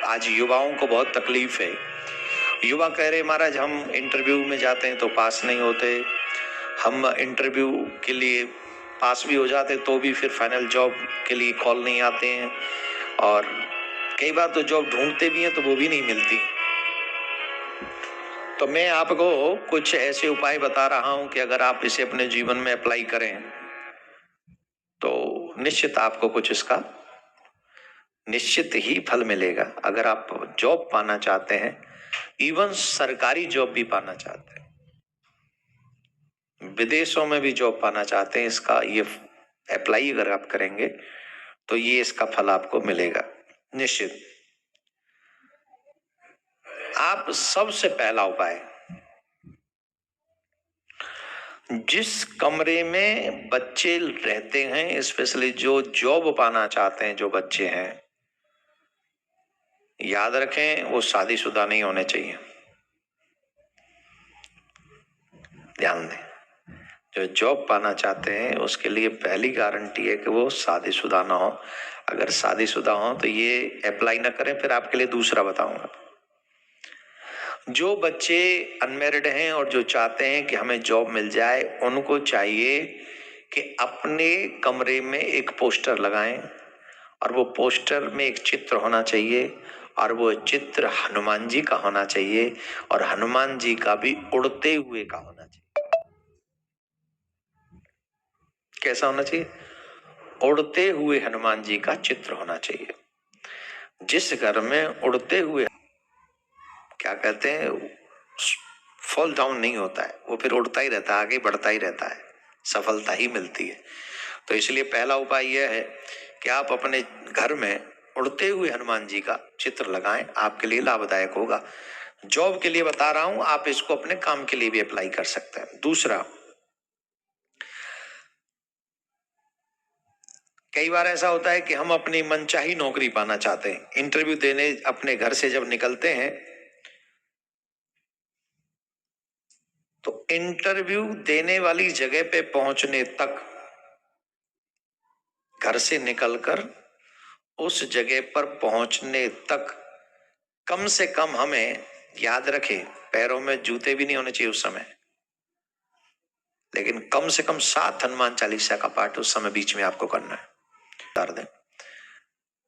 आज युवाओं को बहुत तकलीफ है। युवा कह रहे महाराज हम इंटरव्यू में जाते हैं तो पास नहीं होते, हम इंटरव्यू के लिए पास भी हो जाते तो भी फिर फाइनल जॉब के लिए कॉल नहीं आते हैं, और कई बार तो जॉब ढूंढते भी हैं तो वो भी नहीं मिलती। तो मैं आपको कुछ ऐसे उपाय बता रहा हूं कि अगर आप इसे अपने जीवन में अप्लाई करें तो निश्चित आपको कुछ इसका निश्चित ही फल मिलेगा। अगर आप जॉब पाना चाहते हैं, इवन सरकारी जॉब भी पाना चाहते हैं, विदेशों में भी जॉब पाना चाहते हैं, इसका ये अप्लाई अगर आप करेंगे तो ये इसका फल आपको मिलेगा निश्चित। आप सबसे पहला उपाय, जिस कमरे में बच्चे रहते हैं, स्पेशली जो जॉब पाना चाहते हैं जो बच्चे हैं, याद रखें वो शादीशुदा नहीं होने चाहिए। ध्यान दें, जो जॉब पाना चाहते हैं उसके लिए पहली गारंटी है कि वो शादीशुदा ना हो। अगर शादीशुदा हो तो ये अप्लाई ना करें। फिर आपके लिए दूसरा बताऊंगा। जो बच्चे अनमैरिड हैं और जो चाहते हैं कि हमें जॉब मिल जाए, उनको चाहिए कि अपने कमरे में एक पोस्टर लगाएं, और वो पोस्टर में एक चित्र होना चाहिए, और वो चित्र हनुमान जी का होना चाहिए, और हनुमान जी का भी उड़ते हुए का होना चाहिए। कैसा होना चाहिए? उड़ते हुए हनुमान जी का चित्र होना चाहिए। जिस घर में उड़ते हुए, क्या कहते हैं, फॉल डाउन नहीं होता है, वो फिर उड़ता ही रहता है, आगे बढ़ता ही रहता है, सफलता ही मिलती है। तो इसलिए पहला उपाय यह है कि आप अपने घर में उड़ते हुए हनुमान जी का चित्र लगाएं, आपके लिए लाभदायक होगा। जॉब के लिए बता रहा हूं, आप इसको अपने काम के लिए भी अप्लाई कर सकते हैं। दूसरा, कई बार ऐसा होता है कि हम अपनी मनचाही नौकरी पाना चाहते हैं। इंटरव्यू देने अपने घर से जब निकलते हैं तो इंटरव्यू देने वाली जगह पे पहुंचने तक, घर से निकलकर उस जगह पर पहुंचने तक कम से कम हमें, याद रखें, पैरों में जूते भी नहीं होने चाहिए उस समय, लेकिन कम से कम 7 हनुमान चालीसा का पाठ उस समय बीच में आपको करना है। उतार दें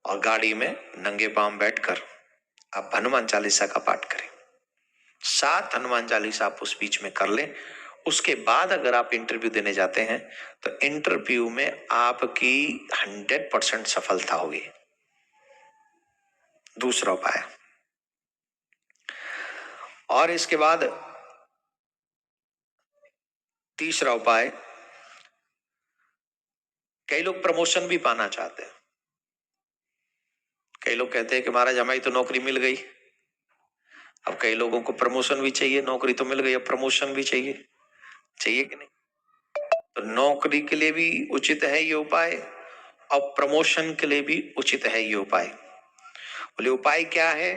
और गाड़ी में नंगे पांव बैठकर आप हनुमान चालीसा का पाठ करें। 7 हनुमान चालीसा आप उस बीच में कर लें। उसके बाद अगर आप इंटरव्यू देने जाते हैं तो इंटरव्यू में आपकी 100% सफलता होगी। दूसरा उपाय, और इसके बाद तीसरा उपाय, कई लोग प्रमोशन भी पाना चाहते हैं। कई लोग कहते हैं कि महाराज हमारी तो नौकरी मिल गई, अब कई लोगों को प्रमोशन भी चाहिए। नौकरी तो मिल गई, अब प्रमोशन भी चाहिए, चाहिए कि नहीं? तो नौकरी के लिए भी उचित है ये उपाय, और प्रमोशन के लिए भी उचित है ये उपाय। बोले उपाय क्या है?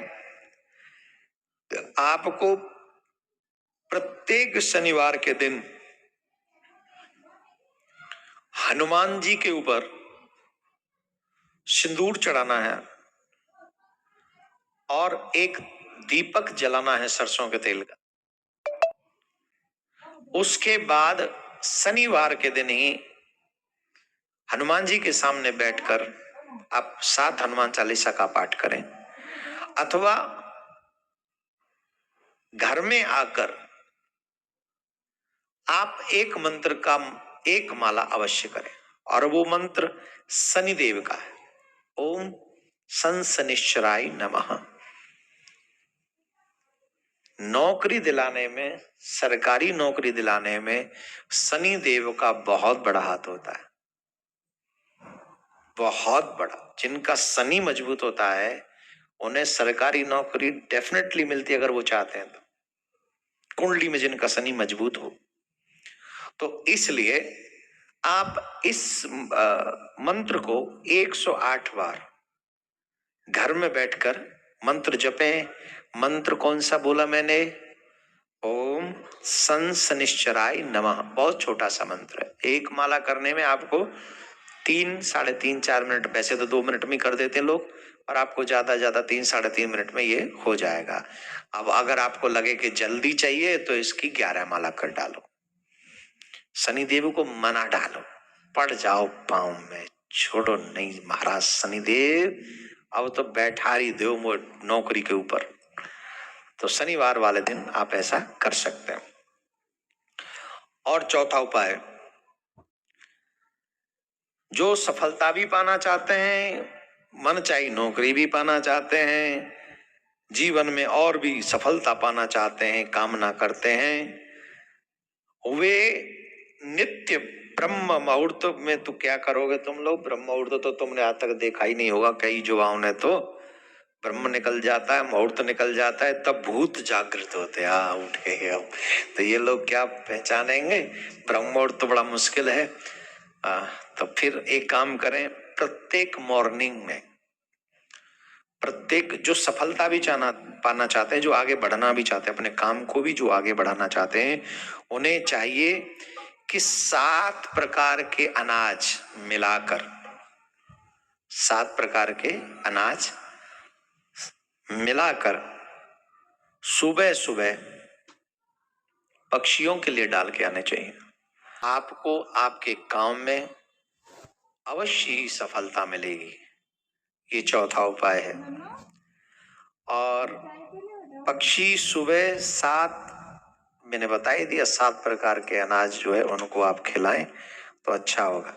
आपको प्रत्येक शनिवार के दिन हनुमान जी के ऊपर सिंदूर चढ़ाना है और एक दीपक जलाना है सरसों के तेल का। उसके बाद शनिवार के दिन ही हनुमान जी के सामने बैठकर आप 7 हनुमान चालीसा का पाठ करें, अथवा घर में आकर आप एक मंत्र का एक माला अवश्य करें, और वो मंत्र शनिदेव का है। ओम सन शनिश्चराय नमः। नौकरी दिलाने में, सरकारी नौकरी दिलाने में शनि देव का बहुत बड़ा हाथ होता है, बहुत बड़ा। जिनका शनि मजबूत होता है उन्हें सरकारी नौकरी डेफिनेटली मिलती है, अगर वो चाहते हैं तो, कुंडली में जिनका शनि मजबूत हो। तो इसलिए आप इस मंत्र को 108 बार घर में बैठकर मंत्र जपें। मंत्र कौन सा बोला मैंने? ओम सन शनिश्चराय नमः। बहुत छोटा सा मंत्र है, एक माला करने में आपको 3, 3.5, 4 मिनट, वैसे तो 2 मिनट में कर देते हैं लोग, और आपको ज्यादा 3-3.5 मिनट में ये हो जाएगा। अब अगर आपको लगे कि जल्दी चाहिए तो इसकी 11 माला कर डालो, शनिदेव को मना डालो, पड़ जाओ पाँव में, छोड़ो नहीं महाराज शनिदेव, अब तो बैठा ही दो नौकरी के ऊपर। तो शनिवार वाले दिन आप ऐसा कर सकते हैं। और चौथा उपाय, जो सफलता भी पाना चाहते हैं, मन चाही नौकरी भी पाना चाहते हैं, जीवन में और भी सफलता पाना चाहते हैं, कामना करते हैं, वे नित्य ब्रह्म मुहूर्त में तो क्या करोगे तुम लोग, ब्रह्म मुहूर्त तो तुमने आज तक देखा ही नहीं होगा, कई युवाओं ने तो ब्रह्म निकल जाता है, मुहूर्त निकल जाता है, तब भूत जागृत होते हैं, उठे अब तो ये लोग क्या पहचानेंगे, ब्रह्म मुहूर्त तो बड़ा मुश्किल है। तो फिर एक काम करें, प्रत्येक मॉर्निंग में, प्रत्येक जो सफलता भी पाना चाहते हैं, जो आगे बढ़ना भी चाहते हैं, अपने काम को भी जो आगे बढ़ाना चाहते हैं, उन्हें चाहिए कि 7 प्रकार के अनाज मिलाकर, 7 प्रकार के अनाज मिलाकर सुबह सुबह पक्षियों के लिए डाल के आने चाहिए। आपको आपके काम में अवश्य ही सफलता मिलेगी। ये चौथा उपाय है। और पक्षी सुबह 7, मैंने बता ही दिया, 7 प्रकार के अनाज जो है उनको आप खिलाएं तो अच्छा होगा।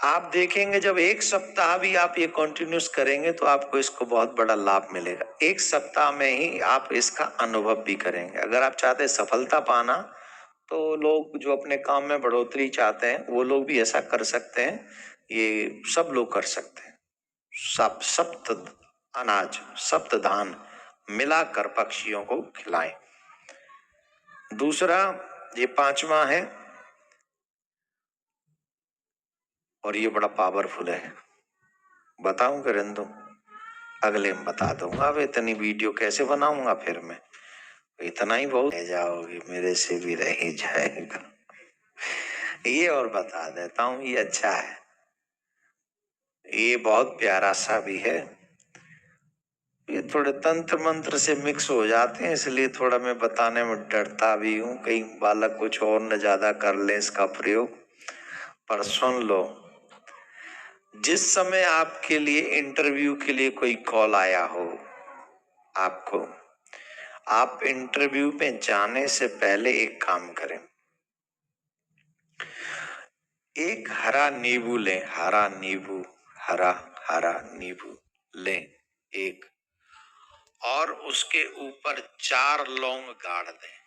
आप देखेंगे जब 1 सप्ताह भी आप ये कंटिन्यूस करेंगे तो आपको इसको बहुत बड़ा लाभ मिलेगा। 1 सप्ताह में ही आप इसका अनुभव भी करेंगे। अगर आप चाहते हैं सफलता पाना, तो लोग जो अपने काम में बढ़ोतरी चाहते हैं वो लोग भी ऐसा कर सकते हैं, ये सब लोग कर सकते हैं। सप्त अनाज, सप्त धान मिलाकर पक्षियों को खिलाएं। दूसरा, ये 5वां है और ये बड़ा पावरफुल है, बताऊं कि रहने दूं? अगले में बता दूंगा। अब इतनी वीडियो कैसे बनाऊंगा फिर मैं, इतना ही बहुत रह जाओगे, मेरे से भी रह ही जाएगा। ये और बता देता हूं, ये अच्छा है, ये बहुत प्यारा सा भी है। ये थोड़े तंत्र मंत्र से मिक्स हो जाते हैं, इसलिए थोड़ा मैं बताने में डरता भी हूँ, कहीं बालक कुछ और न ज्यादा कर ले इसका प्रयोग। पर सुन लो, जिस समय आपके लिए इंटरव्यू के लिए कोई कॉल आया हो आपको, आप इंटरव्यू पे जाने से पहले एक काम करें, एक हरा नींबू लें, हरा नींबू, हरा नींबू लें एक, और उसके ऊपर 4 लौंग गाड़ दें।